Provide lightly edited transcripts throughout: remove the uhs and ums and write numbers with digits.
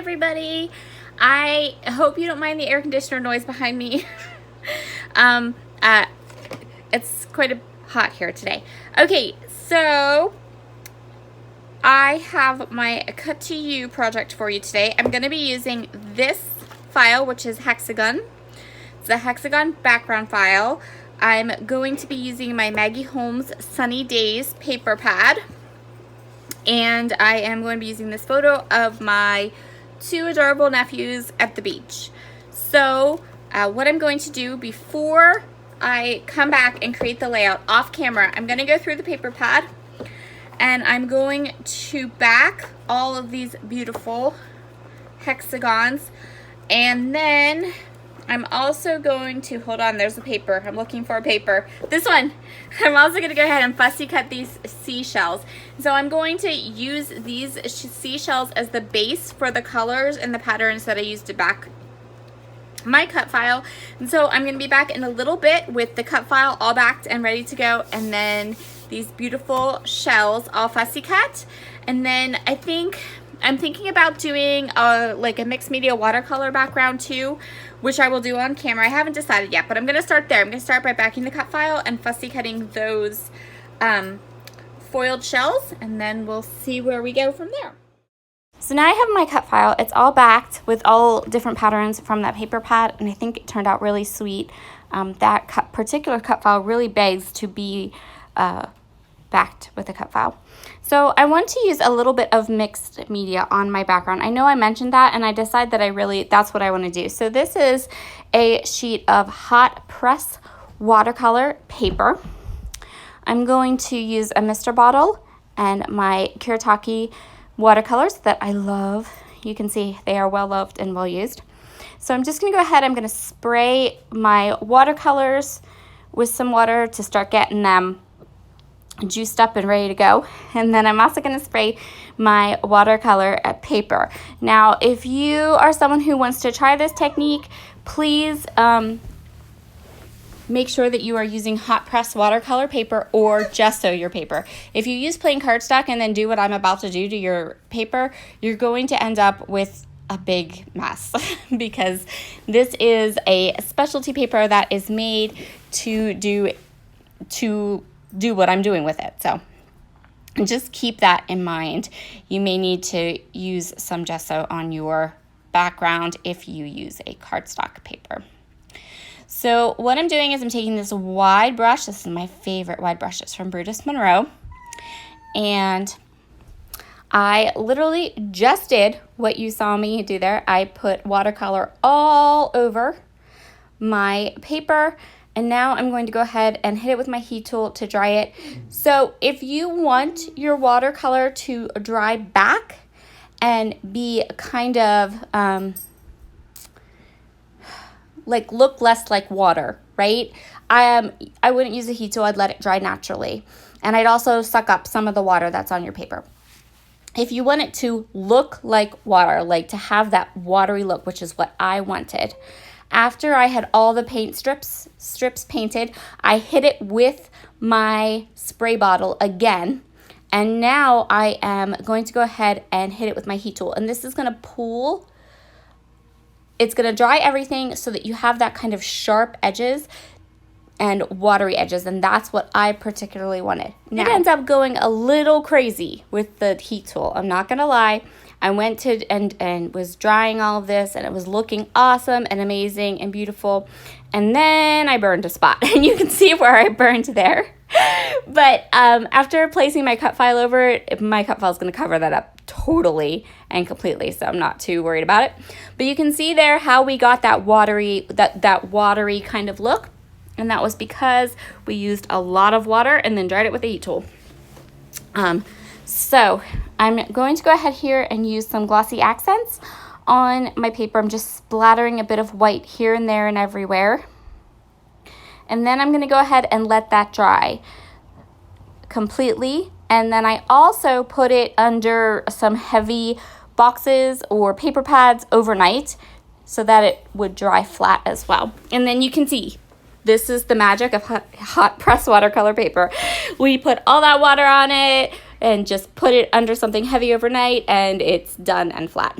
everybody. I hope you don't mind the air conditioner noise behind me. It's quite hot here today. Okay, so I have my Cut to You project for you today. I'm going to be using this file, which is hexagon. It's a hexagon background file. I'm going to be using my Maggie Holmes Sunny Days paper pad. And I am going to be using this photo of my two adorable nephews at the beach. So what I'm going to do before I come back and create the layout off camera, I'm going to go through the paper pad and I'm going to back all of these beautiful hexagons, and then I'm also going to, hold on, there's a paper. I'm looking for a paper. This one. I'm also going to go ahead and fussy cut these seashells. So I'm going to use these seashells as the base for the colors and the patterns that I used to back my cut file. And so I'm going to be back in a little bit with the cut file all backed and ready to go, and then these beautiful shells all fussy cut. And then I'm thinking about doing like a mixed media watercolor background too, which I will do on camera. I haven't decided yet, but I'm going to start there. I'm going to start by backing the cut file and fussy cutting those foiled shells, and then we'll see where we go from there. So now I have my cut file. It's all backed with all different patterns from that paper pad, and I think it turned out really sweet. That particular cut file really begs to be backed with a cut file. So I want to use a little bit of mixed media on my background. I know I mentioned that, and I decided that that's what I want to do. So this is a sheet of hot press watercolor paper. I'm going to use a Mr. bottle and my Kuretake watercolors that I love. You can see they are well loved and well used. So I'm just going to go ahead. I'm going to spray my watercolors with some water to start getting them juiced up and ready to go. And then I'm also going to spray my watercolor paper. Now, if you are someone who wants to try this technique, please make sure that you are using hot press watercolor paper or gesso your paper. If you use plain cardstock and then do what I'm about to do to your paper, you're going to end up with a big mess because this is a specialty paper that is made to do what I'm doing with it. So just keep that in mind. You may need to use some gesso on your background if you use a cardstock paper. So what I'm doing is I'm taking this wide brush. This is my favorite wide brush. It's from Brutus Monroe. And I literally just did what you saw me do there. I put watercolor all over my paper, and now I'm going to go ahead and hit it with my heat tool to dry it. So if you want your watercolor to dry back and be kind of like look less like water, right? I wouldn't use a heat tool. I'd let it dry naturally. And I'd also suck up some of the water that's on your paper. If you want it to look like water, like to have that watery look, which is what I wanted, after I had all the paint strips painted, I hit it with my spray bottle again. And now I am going to go ahead and hit it with my heat tool. And this is going to pool. It's going to dry everything so that you have that kind of sharp edges and watery edges, and that's what I particularly wanted. Now, it ends up going a little crazy with the heat tool. I'm not going to lie. I went to and was drying all of this, and it was looking awesome and amazing and beautiful. And then I burned a spot, and you can see where I burned there. But after placing my cut file over it, my cut file is going to cover that up totally and completely, so I'm not too worried about it. But you can see there how we got that watery kind of look, and that was because we used a lot of water and then dried it with a heat tool. So I'm going to go ahead here and use some glossy accents on my paper. I'm just splattering a bit of white here and there and everywhere. And then I'm going to go ahead and let that dry completely. And then I also put it under some heavy boxes or paper pads overnight so that it would dry flat as well. And then you can see this is the magic of hot press watercolor paper. We put all that water on it, and just put it under something heavy overnight, and it's done and flat.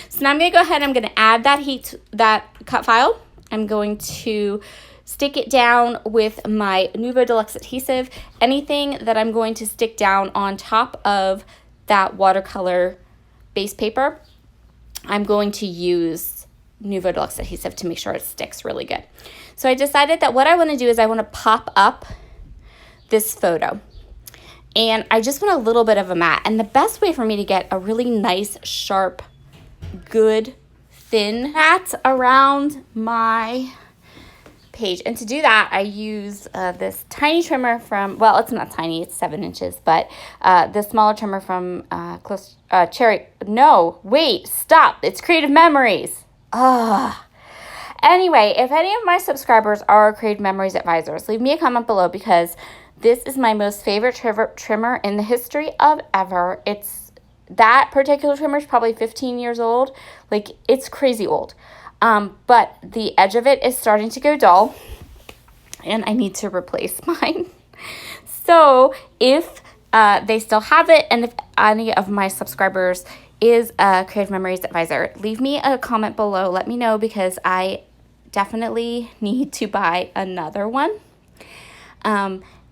So now I'm going to go ahead and I'm going to add that cut file. I'm going to stick it down with my Nuvo Deluxe adhesive. Anything that I'm going to stick down on top of that watercolor base paper, I'm going to use Nuvo Deluxe adhesive to make sure it sticks really good. So I decided that what I want to do is I want to pop up this photo. And I just want a little bit of a matte. And the best way for me to get a really nice, sharp, good, thin matte around my page. And to do that, I use this tiny trimmer from, well, it's not tiny, it's 7 inches, but this smaller trimmer from Cherry. No, wait, stop. It's Creative Memories. Anyway, if any of my subscribers are Creative Memories advisors, leave me a comment below, because this is my most favorite trimmer in the history of ever. That particular trimmer is probably 15 years old. Like, it's crazy old. But the edge of it is starting to go dull, and I need to replace mine. So if they still have it, and if any of my subscribers is a Creative Memories advisor, leave me a comment below. Let me know, because I definitely need to buy another one.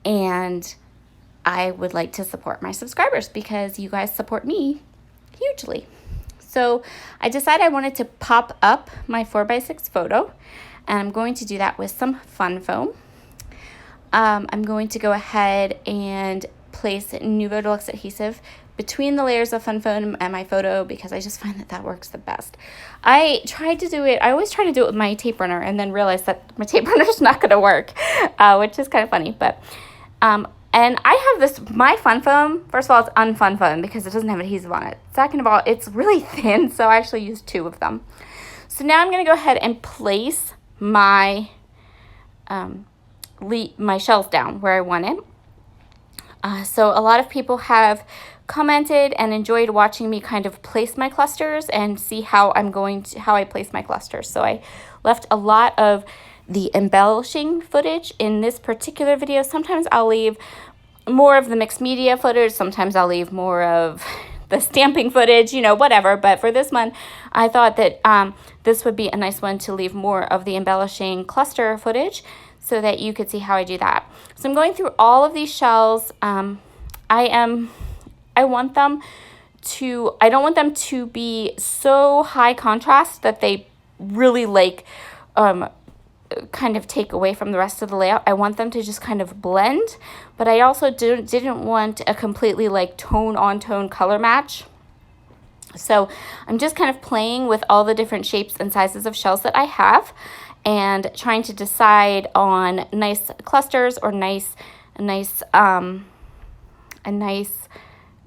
And I would like to support my subscribers, because you guys support me hugely. So I decided I wanted to pop up my 4x6 photo, and I'm going to do that with some fun foam. I'm going to go ahead and place Nuvo Deluxe adhesive between the layers of fun foam and my photo, because I just find that works the best. I always try to do it with my tape runner, and then realize that my tape runner is not going to work, which is kind of funny. But and I have my fun foam. First of all, it's unfun foam because it doesn't have adhesive on it. Second of all, it's really thin, so I actually use 2 of them. So now I'm going to go ahead and place my my shells down where I want it. So a lot of people have commented and enjoyed watching me kind of place my clusters and see how I place my clusters. So I left a lot of the embellishing footage in this particular video. Sometimes I'll leave more of the mixed media footage. Sometimes I'll leave more of the stamping footage, whatever. But for this one, I thought that this would be a nice one to leave more of the embellishing cluster footage, so that you could see how I do that. So I'm going through all of these shells. I don't want them to be so high contrast that they really kind of take away from the rest of the layout. I want them to just kind of blend, but I also didn't want a completely tone on tone color match. So I'm just kind of playing with all the different shapes and sizes of shells that I have, and trying to decide on nice clusters or a nice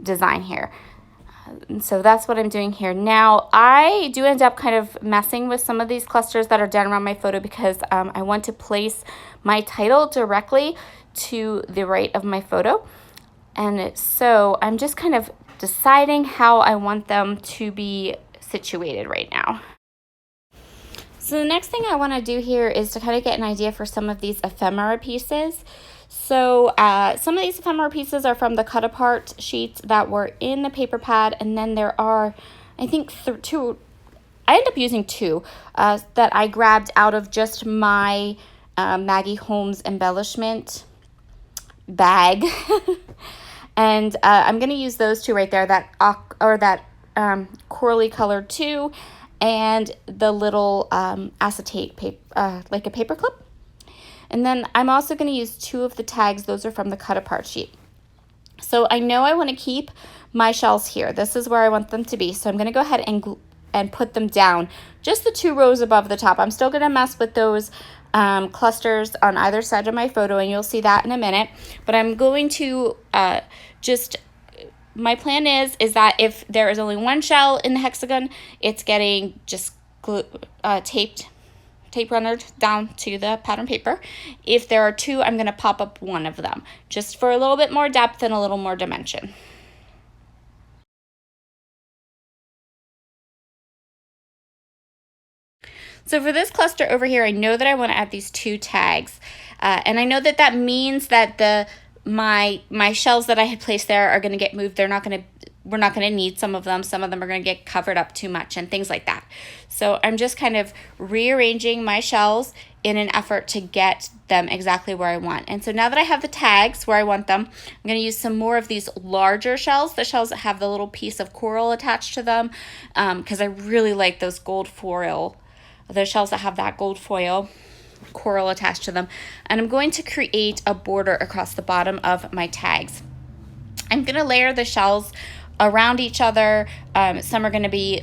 design here. So that's what I'm doing here. Now, I do end up kind of messing with some of these clusters that are down around my photo, because I want to place my title directly to the right of my photo. And so I'm just kind of deciding how I want them to be situated right now. So the next thing I want to do here is to kind of get an idea for some of these ephemera pieces. So some of these ephemera pieces are from the cut apart sheets that were in the paper pad, and then there are, I think, 2. I end up using 2 that I grabbed out of just my Maggie Holmes embellishment bag. And I'm going to use those 2 right there, that corally colored 2, and the little acetate paper, like a paper clip. And then I'm also going to use 2 of the tags. Those are from the cut apart sheet. So I know I want to keep my shells here. This is where I want them to be. So I'm going to go ahead and put them down, just the 2 rows above the top. I'm still going to mess with those clusters on either side of my photo, and you'll see that in a minute. But I'm going to my plan is that if there is only 1 shell in the hexagon, it's getting just tape runner down to the pattern paper. If there are 2, I'm going to pop up 1 of them, just for a little bit more depth and a little more dimension. So for this cluster over here, I know that I want to add these 2 tags. And I know that means that my shells that I had placed there are going to get moved. We're not going to need some of them. Some of them are going to get covered up too much and things like that. So I'm just kind of rearranging my shells in an effort to get them exactly where I want. And so now that I have the tags where I want them, I'm going to use some more of these larger shells, the shells that have the little piece of coral attached to them, because I really like those gold foil, the shells that have that gold foil coral attached to them. And I'm going to create a border across the bottom of my tags. I'm going to layer the shells around each other. Some are going to be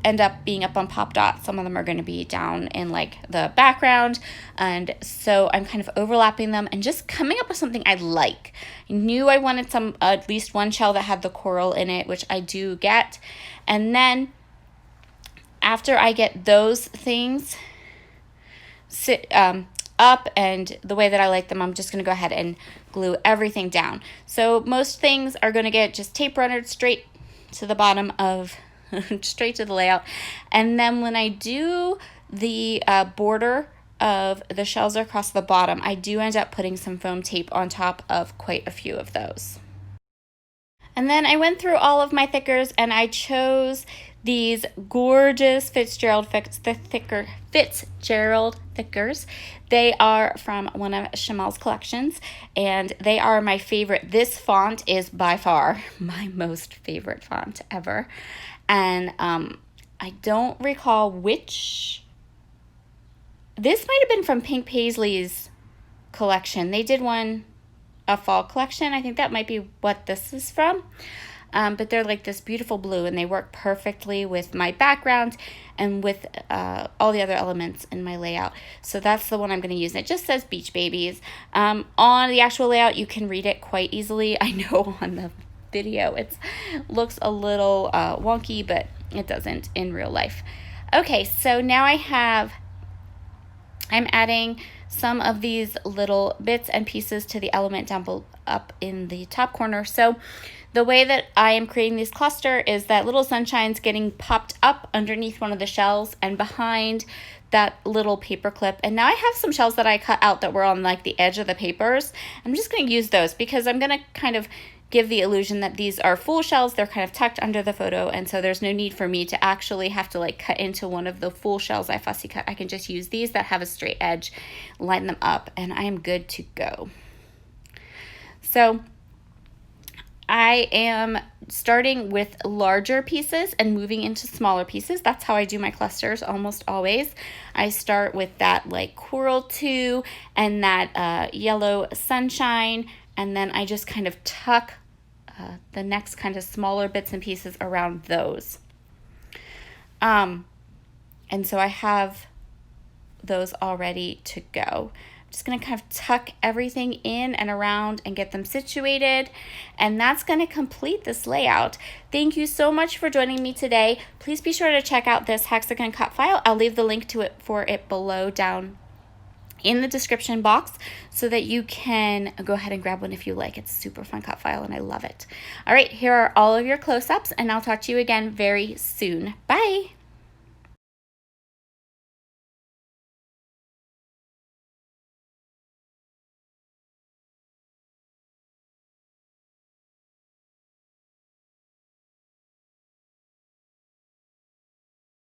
end up being up on pop dots. Some of them are going to be down in like the background. And so I'm kind of overlapping them and just coming up with something I like. I knew I wanted at least one shell that had the coral in it, which I do get. And then after I get those things up and the way that I like them, I'm just going to go ahead and glue everything down. So most things are going to get just tape runnered straight to the bottom of, straight to the layout. And then when I do the border of the shells across the bottom, I do end up putting some foam tape on top of quite a few of those. And then I went through all of my thickers and I chose these gorgeous Fitzgerald thickers. They are from one of Chamel's collections and they are my favorite. This font is by far my most favorite font ever. And I don't recall which. This might have been from Pink Paisley's collection. They did a fall collection. I think that might be what this is from. But they're like this beautiful blue and they work perfectly with my background and with all the other elements in my layout. So that's the one I'm going to use. It just says Beach Babies. On the actual layout, you can read it quite easily. I know on the video it looks a little wonky, but it doesn't in real life. Okay, so now I'm adding some of these little bits and pieces to the element down up in the top corner. So the way that I am creating this cluster is that little sunshine's getting popped up underneath one of the shells and behind that little paper clip. And now I have some shells that I cut out that were on like the edge of the papers. I'm just going to use those because I'm going to kind of give the illusion that these are full shells. They're kind of tucked under the photo, and so there's no need for me to actually have to like cut into one of the full shells I fussy cut. I can just use these that have a straight edge, line them up, and I am good to go. So I am starting with larger pieces and moving into smaller pieces. That's how I do my clusters almost always. I start with that like coral 2 and that yellow sunshine, and then I just kind of tuck the next kind of smaller bits and pieces around those. And so I have those all ready to go. I'm just going to kind of tuck everything in and around and get them situated. And that's going to complete this layout. Thank you so much for joining me today. Please be sure to check out this hexagon cut file. I'll leave the link to it for it below down in the description box so that you can go ahead and grab one if you like. It's a super fun cut file and I love it. All right, here are all of your close-ups and I'll talk to you again very soon. Bye.